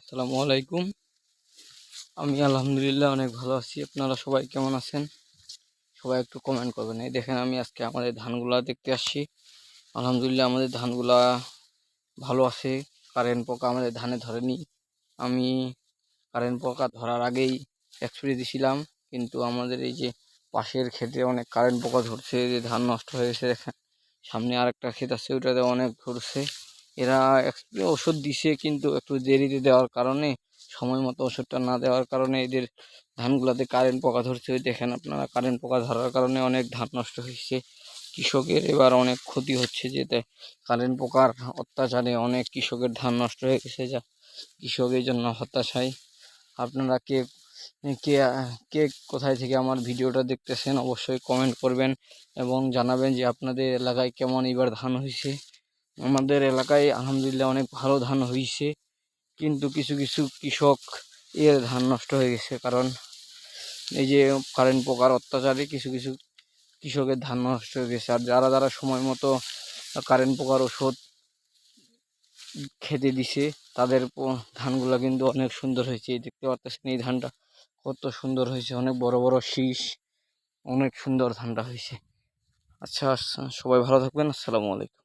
আসসালামু আলাইকুম। আমি আলহামদুলিল্লাহ অনেক ভালো আছি। আপনারা সবাই কেমন আছেন? সবাই একটু কমেন্ট করবেন। এই দেখেন, আমি আজকে আমাদের ধানগুলা দেখতে আসছি। আলহামদুলিল্লাহ আমাদের ধানগুলা ভালো আছে। কারেন্ট পোকা আমাদের ধানে ধরেনি। আমি কারেন্ট পোকা ধরার আগেই স্প্রে দিছিলাম, কিন্তু আমাদের এই যে পাশের ক্ষেতে অনেক কারেন্ট পোকা ধরছে, যে ধান নষ্ট হয়ে গেছে। দেখেন সামনে আরেকটা ক্ষেত আছে, ওইটাতে অনেক ধরছে। এরা ওষুধ দিছে, কিন্তু একটু দেরিতে দেওয়ার কারণে, সময় মতো ওষুধটা না দেওয়ার কারণে এদের ধানগুলাতে কারেন্ট পোকা ধরছে। ওই দেখেন আপনারা, কারেন্ট পোকা ধরার কারণে অনেক ধান নষ্ট হয়েছে। কৃষকের এবার অনেক ক্ষতি হচ্ছে, যেতে কারেন্ট পোকার অত্যাচারে অনেক কৃষকের ধান নষ্ট হয়ে গেছে। যা কৃষক এই জন্য হতাশায়। আপনারা কে কে কে কোথায় থেকে আমার ভিডিওটা দেখতেছেন অবশ্যই কমেন্ট করবেন এবং জানাবেন যে আপনাদের এলাকায় কেমন এবার ধান হয়েছে। আমাদের এলাকায় আলহামদুলিল্লাহ অনেক ভালো ধান হয়েছে, কিন্তু কিছু কিছু কৃষক এর ধান নষ্ট হয়ে গেছে, কারণ এই যে কারেন্ট পোকার অত্যাচারে কিছু কিছু কৃষকের ধান নষ্ট হয়ে গেছে। আর যারা যারা সময় মতো কারেন্ট পোকার ওষুধ খেতে দিছে, তাদের ধানগুলা কিন্তু অনেক সুন্দর হয়েছে। দেখতে পাচ্ছেন এই ধানটা কত সুন্দর হয়েছে, অনেক বড় বড় শীষ, অনেক সুন্দর ধানটা হয়েছে। আচ্ছা, সবাই ভালো থাকবেন। আসসালামু আলাইকুম।